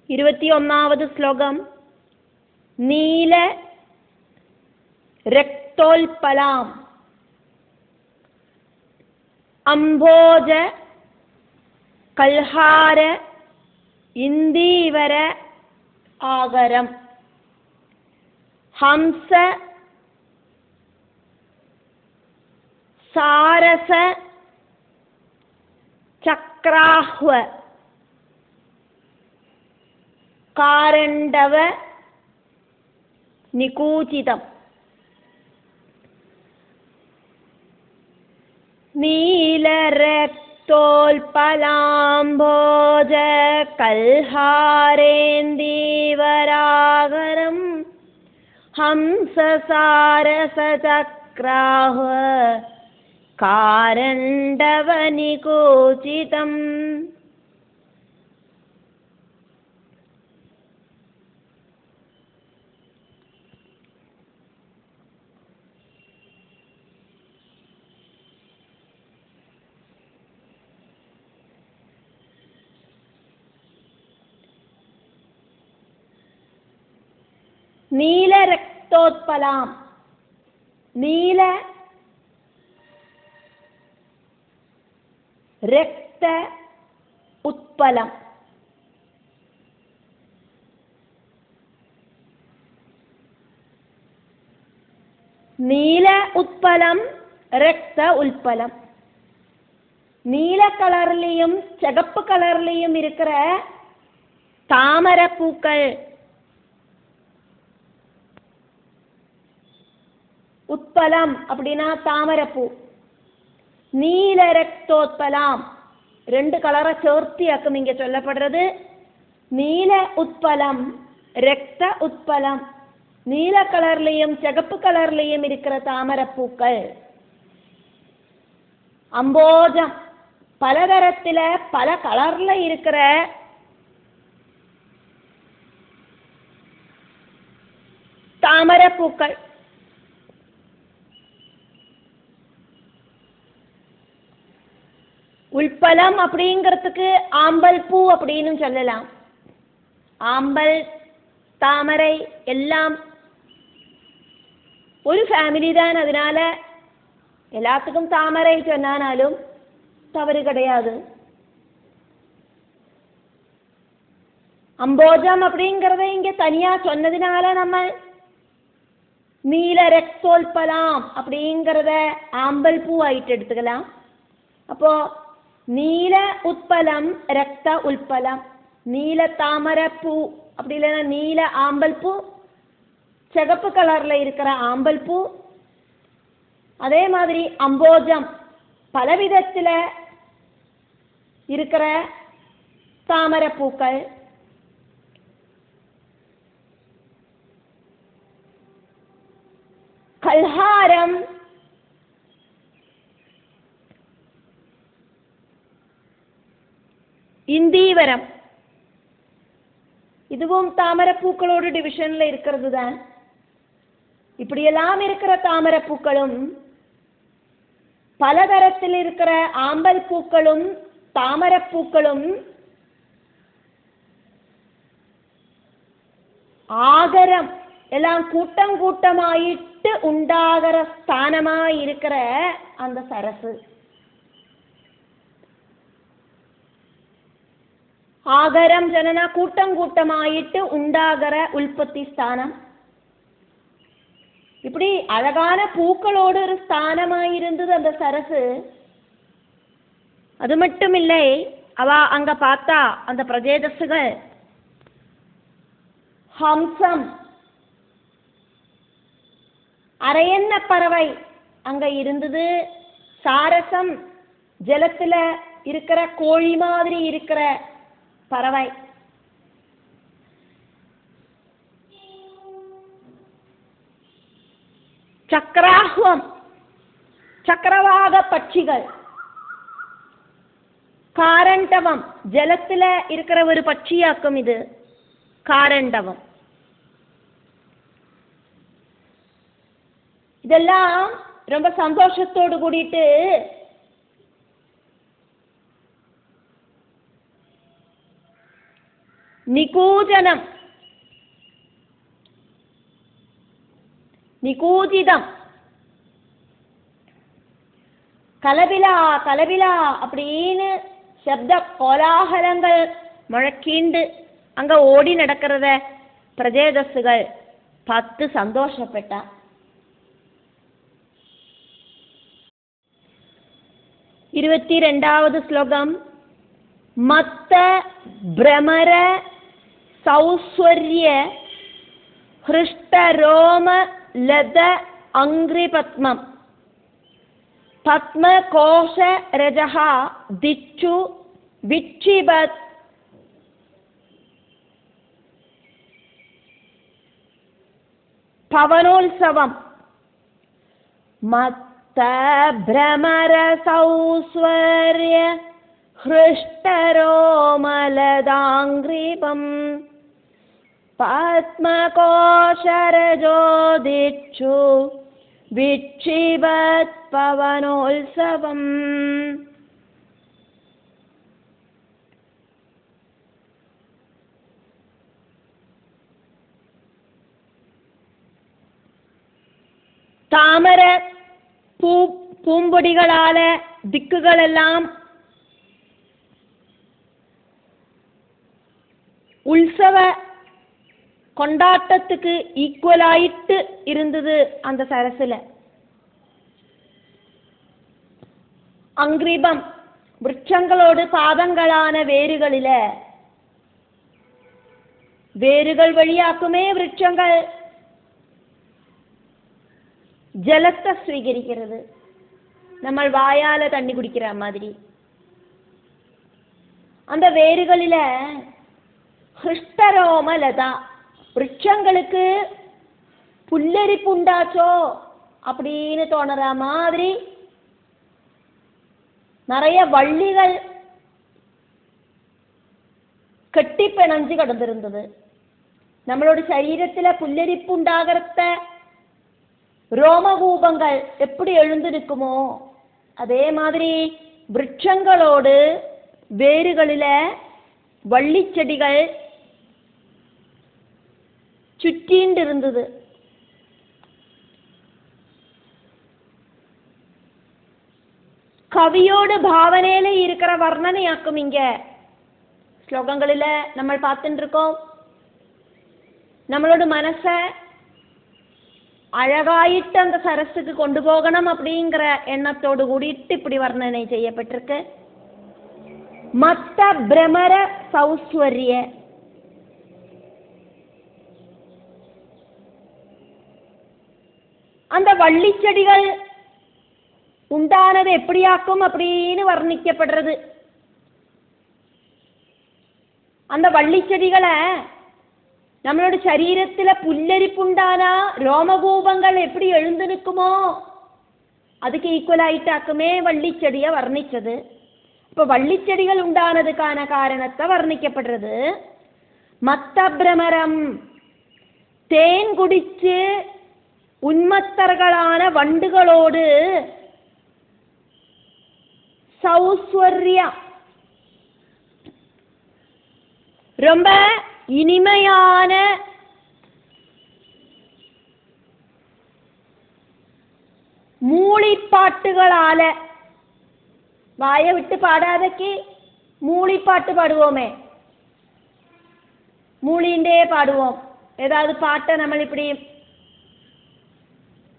21ാമത് ശ്ലോകം. നീല രക്തോൽപലാം അംഭോജ കൽഹാര ഇന്ദീവര ആകരം ഹംസ സാരസ ചക്രാഹ്വ കാരണ്ഡവ നികൂചിതം. നീലരക്തോൽപലാംഭോജ കൽഹാരേന്ദീവരാകരം ഹംസസാരസചക്രാഹ്വ കാരണ്ഡവ നികൂചിതം. നീലരക്തോത്പലാം, നീല രക്ത ഉത്പലം. നീല ഉത്പലം, രക്ത ഉൽപ്പலம். நீல கலர்லையும் சிகப்பு கலர்லையும் இருக்கிற தாமரை பூக்கள் உட்பலம் அப்படின்னா தாமரைப்பூ. நீல ரக்தோத்பலாம், 2 கலரை சேர்த்தியாக்கும் இங்க சொல்லப்படுறது. நீல உட்பலம், ரக்த உட்பலம். நீல கலர்லையும் சிகப்பு கலர்லையும் இருக்கிற தாமரைப்பூக்கள். அம்போஜம், பலதரத்துல பல கலர்ல இருக்கிற தாமரைப்பூக்கள். உள்பலம் அப்படிங்கிறதுக்கு ஆம்பல் பூ அப்படின்னு சொல்லலாம். ஆம்பல், தாமரை எல்லாம் ஒரு ஃபேமிலி தான். அதனால எல்லாத்துக்கும் தாமரை சொன்னாலும் தவறு கிடையாது. அம்போஜம் அப்படிங்கிறத இங்க தனியா சொன்னதுனால நம்ம நீல ரக்தோல்பலாம் அப்படிங்கிறத ஆம்பல் பூ ஆயிட்டு எடுத்துக்கலாம். அப்போ நீல உட்பலம், ரக்த உல்பலம். நீல தாமரை பூ அப்படி இல்லைன்னா நீல ஆம்பல் பூ, சிகப்பு கலர்ல இருக்கிற ஆம்பல் பூ. அதே மாதிரி அம்போஜம், பலவிதத்துல இருக்கிற தாமரை பூக்கள். கல்ஹாரம், இந்தீவரம், இதுவும் தாமரை பூக்களோட டிவிஷன்ல இருக்கிறது தான். இப்படியெல்லாம் இருக்கிற தாமரை பூக்களும் பலதரத்தில் இருக்கிற ஆம்பல் பூக்களும் தாமரை பூக்களும் ஆகரம் எல்லாம் கூட்டம் கூட்டமாயிட்டு உண்டாகிற ஸ்தானமாய் இருக்கிற அந்த சரசு. ஆகரம் ஜனனா கூட்டம் கூட்டமாயிட்டு உண்டாகிற உற்பத்தி ஸ்தானம். இப்படி அழகான பூக்களோடு ஒரு ஸ்தானமாயிருந்தது அந்த சரசு. அது மட்டும் இல்லை, அவ அங்க பார்த்தா அந்த பிரஜேதசுகள் ஹம்சம், அரையன்ன பறவை அங்க இருந்தது. சாரசம், ஜலத்துல இருக்கிற கோழி மாதிரி இருக்கிற பறவை. சக்கராஹ்வம், சக்கரவாக பட்சிகள். காரண்டவம், ஜலத்துல இருக்கிற ஒரு பட்சியாக்கும் இது காரண்டவம். இதெல்லாம் ரொம்ப சந்தோஷத்தோடு கூடிட்டு നികൂജനം, നികൂജിതം, கலபிலா கலபிலா அப்படின்னு சப்த கோலாகலங்கள் முழக்கிண்டு அங்க ஓடி நடக்கிறத பிரஜேதஸ்கள் பார்த்து சந்தோஷப்பட்டா. 22வது ஸ்லோகம். மத்த பிரமர சௌஸ்வர்ய ஹிருஷ்டரோம லத அங்கிரிபத்மம் பத்மகோஷ ரஜஹா திச்சு விட்சிபத் பவனோத்சவம். மத்த பிரமர சௌஸ்வர்ய ஹிருஷ்டரோமலதாங்கிரிபம் பத்மகோஷரஜோ திச்சு விட்சிபத் பவனோத்சவம். தாமர பூம்பொடிகளால திக்குகள் எல்லாம் உற்சவ கொண்டாட்டத்துக்கு ஈக்குவலாயிட்டு இருந்தது அந்த சரசுல. அங்கிரிபம் விருட்சங்களோடு பாதங்களான வேறுகளில வேறுகள் வழியாக்குமே விருட்சங்கள் ஜலத்தை ஸ்வீகரிக்கிறது, நம்ம வாயால தண்ணி குடிக்கிற மாதிரி. அந்த வேறுகளில ஹிருஷ்டரோமலதா விருட்சங்களுக்கு புல்லரிப்பு உண்டாச்சோ அப்படின்னு தோணுற மாதிரி நிறைய வள்ளிகள் கெட்டி பிணைஞ்சு கிடந்திருந்தது. நம்மளோட சரீரத்துல புல்லரிப்பு உண்டாகிறத ரோமகூபங்கள் எப்படி எழுந்து நிற்குமோ அதே மாதிரி விருட்சங்களோடு வேறுகளில வள்ளிச்செடிகள் சுற்றிண்டு இருந்தது. கவியோடு பாவனையில இருக்கிற வர்ணனையாக்கும் இங்க ஸ்லோகங்களில நம்ம பார்த்துட்டு இருக்கோம். நம்மளோட மனச அழகாயிட்டு அந்த சரஸுக்கு கொண்டு போகணும் அப்படிங்கிற எண்ணத்தோடு கூடிட்டு இப்படி வர்ணனை செய்யப்பட்டிருக்கு. மத்த பிரமர சௌஸ்வர்ய அந்த வள்ளிச்செடிகள் உண்டானது எப்படியாக்கும் அப்படின்னு வர்ணிக்கப்படுறது. அந்த வள்ளிச்செடிகளை நம்மளோட சரீரத்துல புல்லரிப்புண்டானா ரோமகூபங்கள் எப்படி எழுந்து நிற்குமோ அதுக்கு ஈக்குவல் ஆயிட்டாக்குமே வள்ளிச்செடியை வர்ணிச்சது. இப்போ வள்ளிச்செடிகள் உண்டானதுக்கான காரணத்தை வர்ணிக்கப்படுறது. மத்த பிரமரம் தேன் குடிச்சு உன்மத்தர்களான வண்டுகளோடு சௌஸ்வர்யா ரொம்ப இனிமையான மூளிப்பாட்டுகளால வாயை விட்டு பாடாதக்கு மூளிப்பாட்டு பாடுவோமே, மூளிண்டே பாடுவோம். ஏதாவது பாட்டை நம்ம இப்படி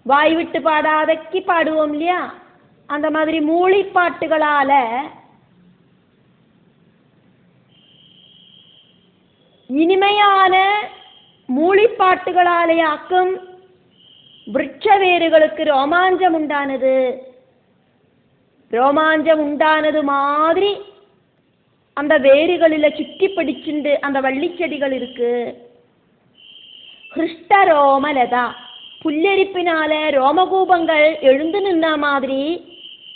வாய் விட்டு பாடாதக்கு பாடுவோம் இல்லையா, அந்த மாதிரி மூளிப்பாட்டுகளால இனிமையான மூளிப்பாட்டுகளாலேயாக்கும் விருட்ச வேறுகளுக்கு ரோமாஞ்சம் உண்டானது. ரோமாஞ்சம் உண்டானது மாதிரி அந்த வேறுகளில சுற்றி பிடிச்சுண்டு அந்த வள்ளிச்செடிகள் இருக்கு. ஹிருஷ்டரோமலதா புல்லரிப்பினால ரோமகூபங்கள் எழுந்து நின்ன மாதிரி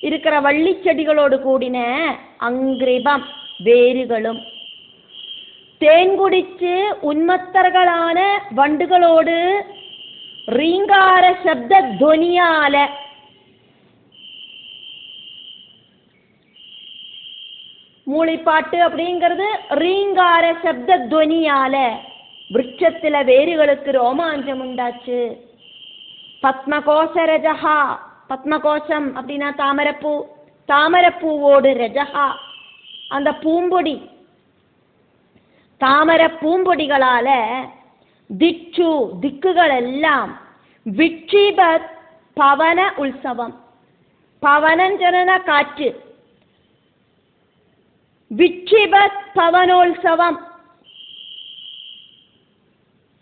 இருக்கிற வள்ளிச்செடிகளோடு கூடின அங்கிரிபம் வேறுகளும் தேன் குடிச்சு உன்மத்தர்களான வண்டுகளோடு ரீங்கார சப்த துவனியால மூளிப்பாட்டு அப்படிங்கிறது ரீங்கார சப்த துவனியால விருட்சத்துல வேர்களுக்கு ரோமாஞ்சம் உண்டாச்சு. பத்மகோஷ ரஜஹா, பத்மகோஷம் அப்படின்னா தாமரப்பூ, தாமரப்பூவோடு ரஜஹா அந்த பூம்பொடி, தாமர பூம்பொடிகளால திச்சு திக்குகள் எல்லாம் விட்சிபத் பவன உற்சவம், பவனஞ்சன காற்று, விட்சிபத் பவனோത്സവം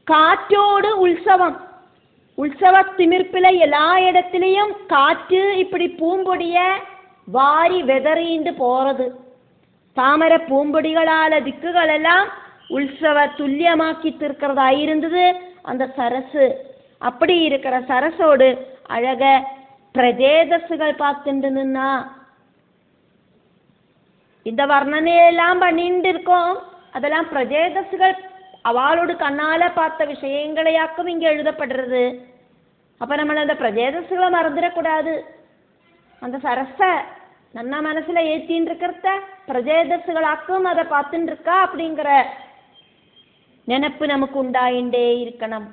காற்றோடு உற்சவம். உற்சவ திமிர்ப்பில எல்லா இடத்திலையும் காற்று இப்படி பூம்பொடிய வாரி வெதறிண்டு போறது. தாமர பூம்பொடிகளால திக்குகள் எல்லாம் உற்சவ துல்லியமாக்கி இருக்கிறதாயிருந்தது அந்த சரசு. அப்படி இருக்கிற சரசோடு அழக பிரஜேதசுகள் பார்த்துட்டு நின்னா. இந்த வர்ணனையெல்லாம் பண்ணிட்டு இருக்கோம். அதெல்லாம் பிரஜேதசுகள் அவளோடு கண்ணால பார்த்த விஷயங்களையாக்கும் இங்க எழுதப்படுறது. அப்ப நம்மள அந்த பிரஜேதசுகளை மறந்துடக்கூடாது. அந்த சரச நன்னா மனசுல ஏத்தின்னு இருக்கிறத பிரஜேதசுகளாக்கும் அதை பார்த்துட்டு இருக்கா அப்படிங்கிற நினைப்பு நமக்கு உண்டாயிண்டே இருக்கணும்.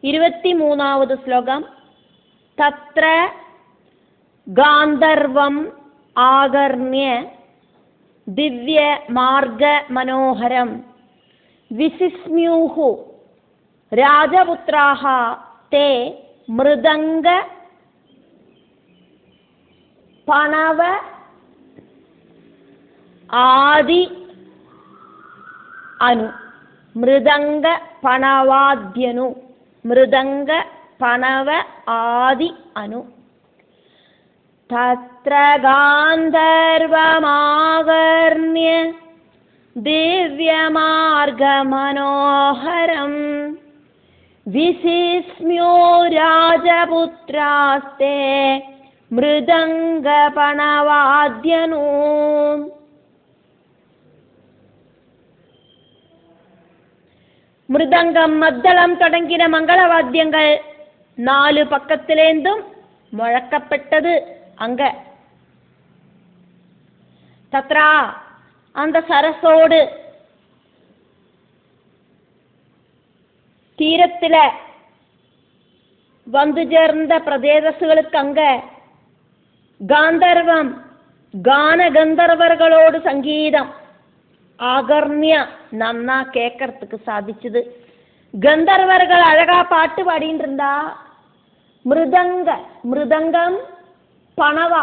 23வது ஸ்லோகம். தத்ர காந்தர்வம் ஆகர்ண்ய திவ்ய மார்க மனோகரம் விசிஸ்மியூஹு ராஜபுத்ராஹ தே மிருதங்க பணவ ஆதி அனு, மிருதங்க பணவாத்யனு, மிருதங்க பணவ ஆதி அனு. தத்ர காந்தர்வமாகர்ண்ய திவ்யமார்க மனோகரம் விசிஸ்மியோ ராஜபுத்ராஸ்தே மிருதங்க பணவாத்யனு. மிருதங்கம் மத்தளம் தொடங்கின மங்களவாத்தியங்கள் 4 பக்கத்திலேந்தும் முழக்கப்பட்டது. அங்க தத்ரா அந்த சரசோடு தீரத்தில வந்து சேர்ந்த பிரதேசங்களுக்கு அங்க காந்தர்வம் கான கந்தர்வர்களோடு சங்கீதம் ஆகர்ணிய நன்னா கேட்கறதுக்கு சாதிச்சுது. கந்தர்வர்கள் அழகா பாட்டு பாடின்னு இருந்தா. மிருதங்க, மிருதங்கம் பணவா,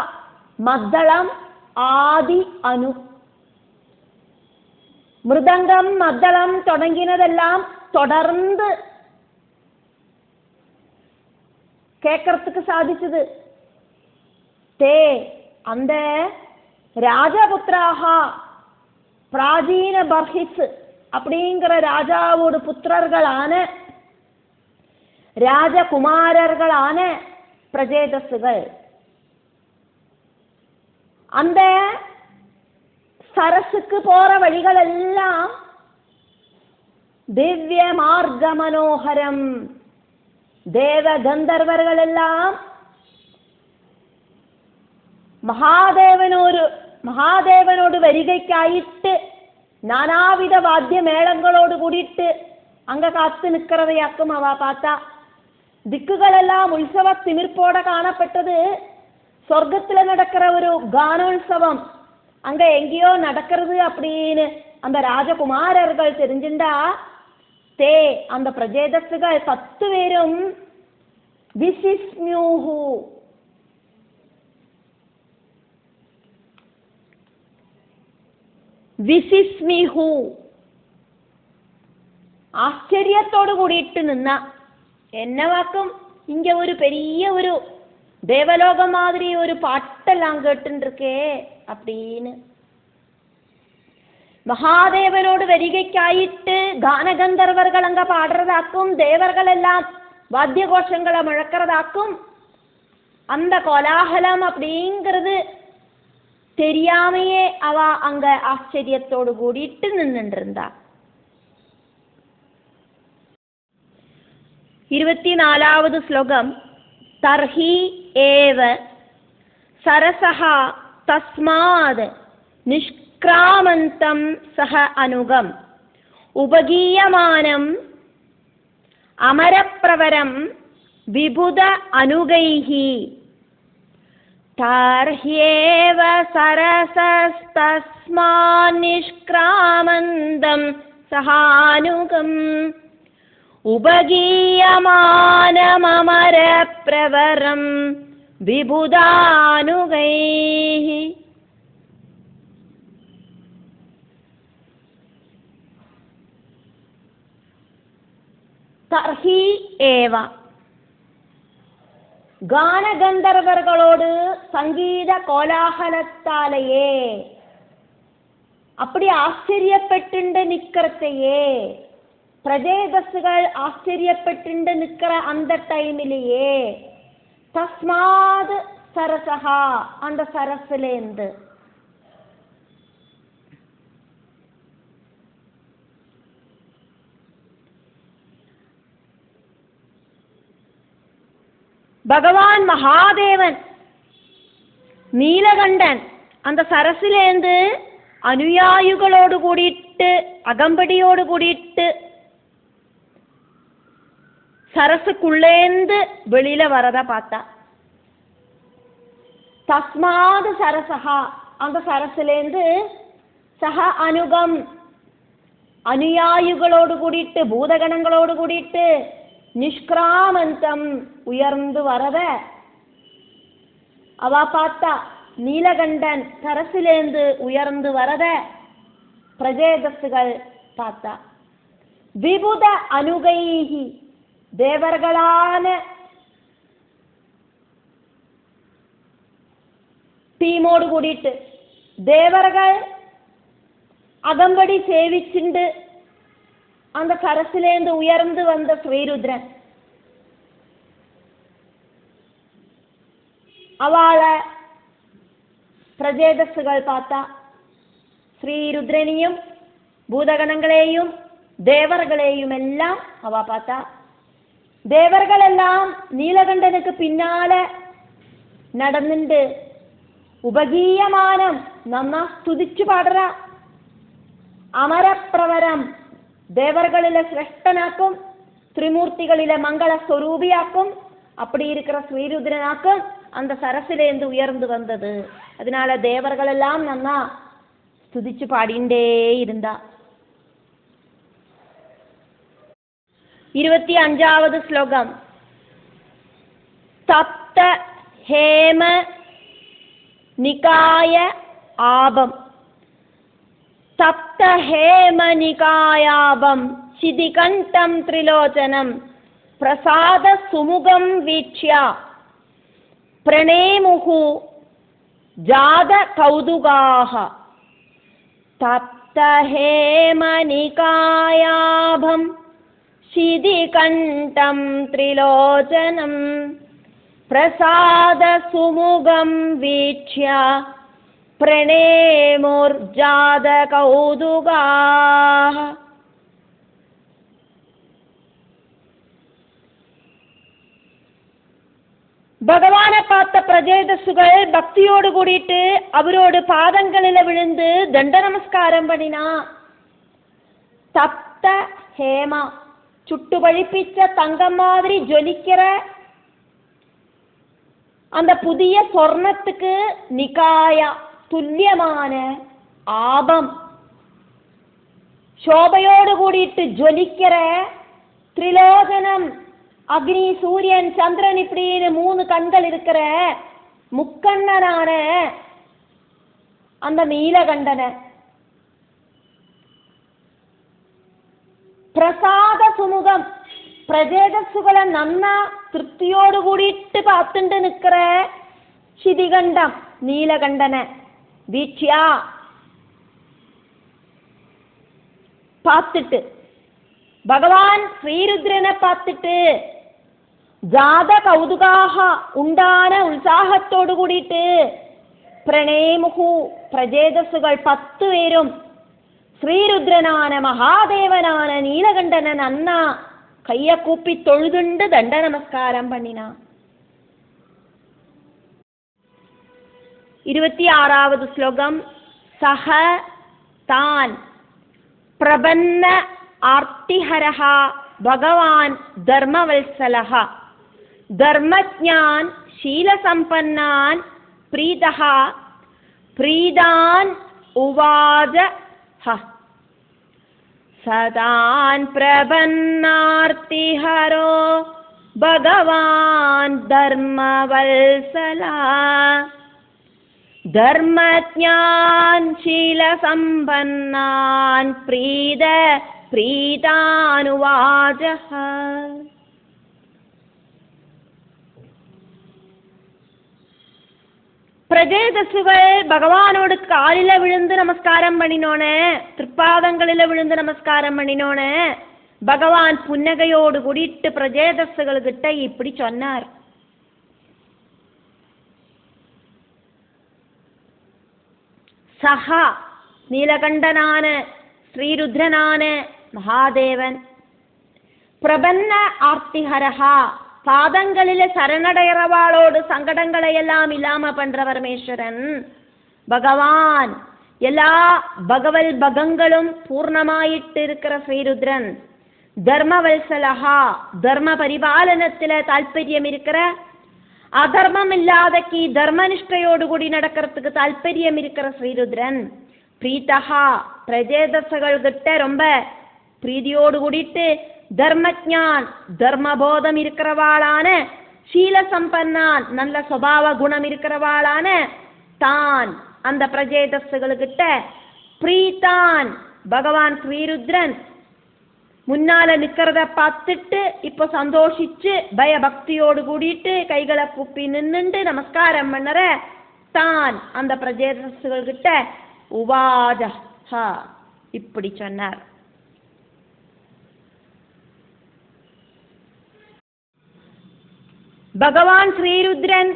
மத்தளம் ஆதி அனு. மிருதங்கம் மத்தளம் தொடங்கினதெல்லாம் தொடர்ந்து கேட்கறதுக்கு சாதிச்சது. தே அந்த ராஜபுத்திராகா பிராச்சீன பர்ஹிஸ் அப்படிங்கிற ராஜாவோட புத்திரர்களான ராஜகுமாரர்களான பிரஜேதசுகள் அந்த சரசுக்கு போற வழிகள் எல்லாம் திவ்ய மார்க மனோகரம். தேவ கந்தர்வர்கள் எல்லாம் മഹാദേവനോട് വരികയ്ക്കായിട്ട് നാനാവിധ വാദ്യമേളങ്ങളോട് കൂടിയിട്ട് അങ്ക കാത്തു നിൽക്കുന്നവയാക്കും അവ പാത്ത. ദിക്കുകളെല്ലാം ഉത്സവ തിമിർപ്പോടെ കാണപ്പെട്ടത്. സ്വർഗത്തിൽ നടக்கிற ഒരു ഗാനോത്സവം அங்க எங்கேயோ நடக்கிறது அப்படின்னு அந்த ராஜகுமாரர்கள் தெரிஞ்சுண்டா. தே அந்த பிரஜேதசுகள் 10 பேரும் விசிஸ்மியூஹு விசிஸ்மிஹு ஆச்சரியத்தோடு கூடிட்டு நின்னா. என்னவாக்கும் இங்க ஒரு பெரிய ஒரு தேவலோகம் மாதிரி ஒரு பாட்டெல்லாம் கேட்டுன்னு இருக்கே அப்படின்னு. மகாதேவனோடு வரிகைக்காயிட்டு கானகந்தர்வர்கள் அங்க பாடுறதாக்கும், தேவர்கள் எல்லாம் வாத்திய கோஷங்களை முழக்கிறதாக்கும். அந்த கோலாகலம் அப்படிங்கிறது தெரியாமையே அவ அங்க ஆச்சரியத்தோடு கூடிட்டு நின்றுட்டு இருந்தா. 24வது ஸ்லோகம். தர்ஹி ஏவ സരസഃ തസ്മാത് നിഷ്ക്രാമന്തം സഹ അനുഗം ഉപഗീയമാനം അമരപ്രവരം വിബുധ അനുഗൈഃ താർഹ്യേവ സരസസ്തസ്മാന്നിഷ്ക്രാമന്തം സഹാനുഗം ഉപഗീയമാനമമരപ്രവരം വിബുധാനുഗൈഃ. തർഹി ഏവ ഗാനഗന്ധർവர்களோடு சங்கீத கோலாகலத்தாலேயே அப்படி ஆச்சரியப்பட்டு நிக்கிறதையே பிரஜேதஸ்கள் ஆச்சரியப்பட்டு நிக்கிற அந்த டைமிலேயே தஸ்மாத் சரசஹா அந்த சரசிலேந்து பகவான் மகாதேவன் நீலகண்டன் அந்த சரசிலேந்து அனுயாயிகளோடு கூடிட்டு அகம்படியோடு கூடிட்டு சரசுக்குள்ளேந்து வெளியில வரத பார்த்தா. தஸ்மாது சரசஹா அந்த சரசிலேந்து சஹ அனுகம் அனுயாயிகளோடு கூடிட்டு பூதகணங்களோடு கூடிட்டு நிஷ்கிராமந்தம் உயர்ந்து வரத அவ பார்த்தா. நீலகண்டன் சரசிலேந்து உயர்ந்து வரத பிரஜேதஸ்கள் பார்த்தா. விபுத அனுகைஹி தேவர்களான டீமோடு கூடிட்டு தேவர்கள் அகம்படி சேவிச்சுண்டு அந்த சரசிலேந்து உயர்ந்து வந்த ஸ்ரீருத்ரன் அவளை பிரஜேதஸ்கள் பார்த்தா. ஸ்ரீருத்ரனையும் பூதகணங்களையும் தேவர்களையும் எல்லாம் அவ பார்த்தா. தேவர்கள் எல்லாம் நீலகண்டனுக்கு பின்னால நடந்துண்டு ഉപഗീയമാനം നന്നാ സ്തുതിച്ചു പാടുക. അമരപ്രവരം தேவர்களில சிரேஷ்டனாக்கும், திரிமூர்த்திகளில மங்கள ஸ்வரூபியாக்கும், அப்படி இருக்கிற ஸ்ரீருத்ரனாக்கும் அந்த சரசிலேந்து உயர்ந்து வந்தது. அதனால தேவர்கள் எல்லாம் நன்னா ஸ்துதிச்சு பாடிண்டே இருந்தா. 25வது ஸ்லோகம். தப்த ஹேம நிகாய ஆபம். தப்த ஹேம நிகாயாபம் சிதிகண்டம் த்ரிலோச்சனம் பிரசாத சுமுகம் வீட்ச்யா பிரணேமுஹு ஜாத கௌதுகாஹ. தப்த ஹேம நிகாயாபம் சிதிகண்டம் த்ரிலோச்சனம் பிரசாத சுமுகம் வீட்ச்யா பிரணேமுர்ஜாத கௌதுகாஹ. பகவானை பார்த்த பிரஜேதசுகள் பக்தியோடு கூடிட்டு அவரோடு பாதங்களில விழுந்து தண்ட நமஸ்காரம் பண்ணினா. தப்த ஹேமா சுட்டு பழிப்பிச்ச தங்கம் மாதிரி ஜொலிக்கிற அந்த புதிய சொர்ணத்துக்கு நிகாயா துல்லியமான ஆபம், சோபையோடு கூடிட்டு ஜொலிக்கிற திரிலோகனம், அக்னி சூரியன் சந்திரன் இப்படின்னு 3 கண்கள் இருக்கிற முக்கண்ணனான அந்த நீலகண்டன பிரசாத சுமுகம் பிரஜேதசுகளை நன்னா திருப்தியோடு கூடிட்டு பார்த்துட்டு நிற்கிற சிதிகண்டம் நீலகண்டன வீட்சியா பார்த்துட்டு, பகவான் ஸ்ரீருத்ரனை பார்த்துட்டு ஜாத கௌதுகாக உண்டான உற்சாகத்தோடு கூடிட்டு பிரணேமுகு பிரஜேதசுகள் 10 பேரும் ஸ்ரீருத்ரனான மகாதேவனான நீலகண்டனன் அண்ணா கைய கூப்பி தொழுதுண்டு தண்ட நமஸ்காரம் பண்ணினா. 26வது ஸ்லோகம். சஹ தான் பிரபன்ன ஆர்த்திஹரஹ பகவான் தர்மவல்சலஹ தர்மஜ்ஞான் ஷீலசம்பன்னான் பிரீதஹ பிரீதான் உவாஜஹ சதான் பிரபன்னார்த்திஹரோ பகவான் தர்மவல்சலா தர்மஜ்ஞான் ஷீலசம்பன்னான் பிரீதானுவாஜஹ. பிரஜேதசுகள் பகவானோடு காலில விழுந்து நமஸ்காரம் பண்ணினோன்னு, திருப்பாதங்களில விழுந்து நமஸ்காரம் பண்ணினோன்னு பகவான் புன்னகையோடு கூடிட்டு பிரஜேதசுகள்கிட்ட இப்படி சொன்னார். சஹா நீலகண்டனான ஸ்ரீருத்ரனான மகாதேவன், பிரபன்ன ஆர்த்திஹரஹா பாதங்களில சரணடைகிறவாளோடு சங்கடங்களை எல்லாம் இல்லாம பண்ற பரமேஸ்வரன் பகவான், எல்லா பகவல் பகங்களும் பூர்ணமாயிட்டு இருக்கிற ஸ்ரீருத்ரன், தர்மவல்சலஹா தர்ம பரிபாலனத்துல தாற்பயம் இருக்கிற, அதர்மம் இல்லாதக்கு தர்மனிஷ்டையோடு கூடி நடக்கிறதுக்கு தாற்பயம் இருக்கிற ஸ்ரீருத்ரன், பிரீதஹா பிரஜேதசகள் கிட்ட ரொம்ப பிரீதியோடு கூடிட்டு, தர்மஜான் தர்மபோதம் இருக்கிறவாளான, ஷீலசம்பன்னான் நல்ல சுபாவ குணம் இருக்கிறவாளான தான் அந்த பிரஜேதசுகளுக்கிட்ட, பிரீதான் பகவான் ஸ்ரீருத்ரன் முன்னால நிக்கிறத பார்த்துட்டு இப்ப சந்தோஷிச்சு பயபக்தியோடு கூடிட்டு கைகளை கூப்பி நின்னுண்டு நமஸ்காரம் பண்ணற தான் அந்த பிரஜேதசுகள்கிட்ட உவாஜஹ இப்படி சொன்னார். பகவான் ஸ்ரீருத்ரன்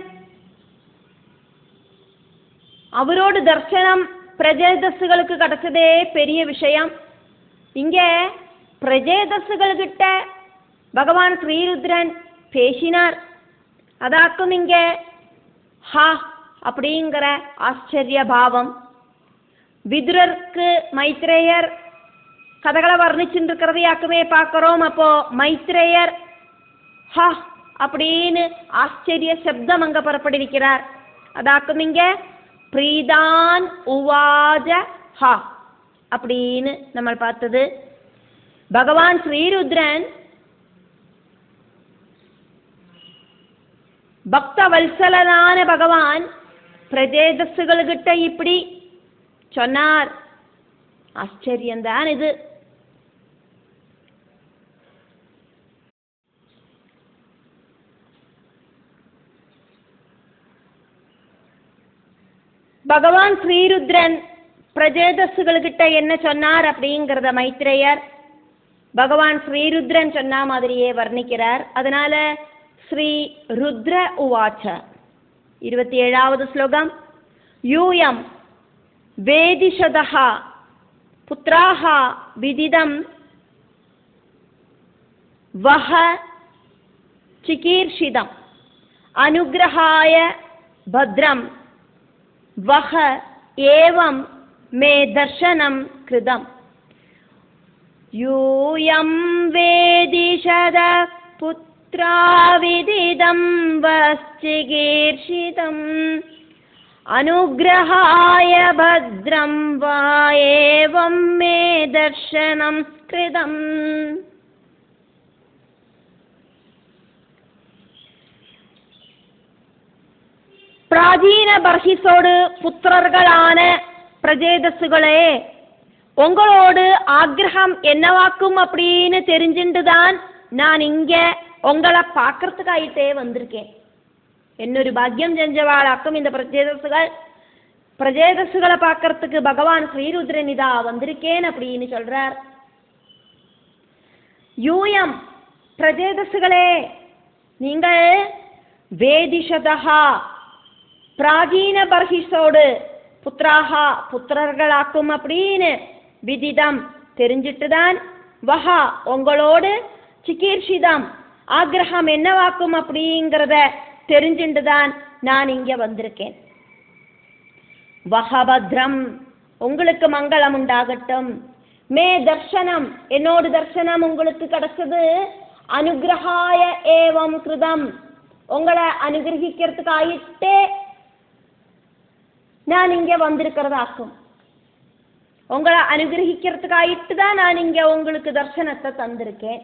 அவரோடு தர்சனம் பிரஜேதசுகளுக்கு கிடைச்சதே பெரிய விஷயம். இங்க பிரஜேதசுகள்கிட்ட பகவான் ஸ்ரீருத்ரன் பேசினார். அதாக்கும் இங்க ஹா அப்படிங்கிற ஆச்சரிய பாவம். விதுரருக்கு மைத்ரேயர் கதைகளை வர்ணிச்சுட்டு இருக்கிறதையாக்குமே பார்க்கிறோம். அப்போ மைத்ரேயர் ஹா அப்படின்னு ஆச்சரிய சப்தம் அங்க புறப்பட்டிருக்கிறார். அதாக்கும் இங்க பிரீதான் உவாஜ ஹா அப்படின்னு நம்ம பார்த்தது. பகவான் ஸ்ரீருத்ரன் பக்த வல்சலனான பகவான் பிரஜேதசுகள்கிட்ட இப்படி சொன்னார். ஆச்சரியம்தான் இது. பகவான் ஸ்ரீருத்ரன் பிரஜேதசுகள்கிட்ட என்ன சொன்னார் அப்படிங்கிறத மைத்ரேயர் பகவான் ஸ்ரீருத்ரன் சொன்ன மாதிரியே வர்ணிக்கிறார். அதனால ஸ்ரீ ருத்ர உவாச்ச 27வது ஸ்லோகம். யூயம் வேதிஷதஹ புத்ராஹ விதிதம் வஹ சிகீர்ஷிதம் அனுக்ரஹாய பத்ரம் வஹ ஏவம் மே தர்ஷனம் கிருதம். யூயம் வேதிஷத புத்ரா விதிதம் வச்சிகீர்ஷிதம் அனுக்ரஹாய பத்ரம் வா ஏவம் மே தர்ஷனம் கிருதம். பிராச்சீன பர்ஹிஸோடு புத்திரர்களான பிரஜேதசுகளே, உங்களோடு ஆக்ரஹம் என்னவாக்கும் அப்படின்னு தெரிஞ்சுட்டுதான் நான் இங்க உங்களை பார்க்கறதுக்காயிட்டே வந்திருக்கேன். என்னொரு பாக்கியம் செஞ்சவாளாக்கும் இந்த பிரஜேதசுகளை பார்க்கறதுக்கு பகவான் ஸ்ரீருத்ரன் இதா வந்திருக்கேன் அப்படின்னு சொல்றார். யூயம் பிரஜேதசுகளே, நீங்கள் வேதிஷதஹா பிராச்சீன பர்ஹிஸோடு புத்ராஹா புத்திரர்களாக்கும் அப்படின்னு விதிதம் தெரிஞ்சிட்டுதான் வஹா உங்களோடு சிகீர்ஷிதம் ஆக்ரஹம் என்னவாக்கும் அப்படிங்கிறத தெரிஞ்சுட்டுதான் நான் இங்க வந்திருக்கேன். வஹபத்ரம், உங்களுக்கு மங்களம் உண்டாகட்டும். மே தர்ஷனம், என்னோட தர்ஷனம் உங்களுக்கு கிடைச்சது. அனுகிரகாய ஏவம் கிருதம், உங்களை அனுகிரகிக்கிறதுக்காயிட்டே நான் இங்க வந்திருக்கிறதாக்கும். உங்களை அனுகிரகிக்கிறதுக்காயிட்டு தான் நான் இங்க உங்களுக்கு தர்சனத்தை தந்திருக்கேன்.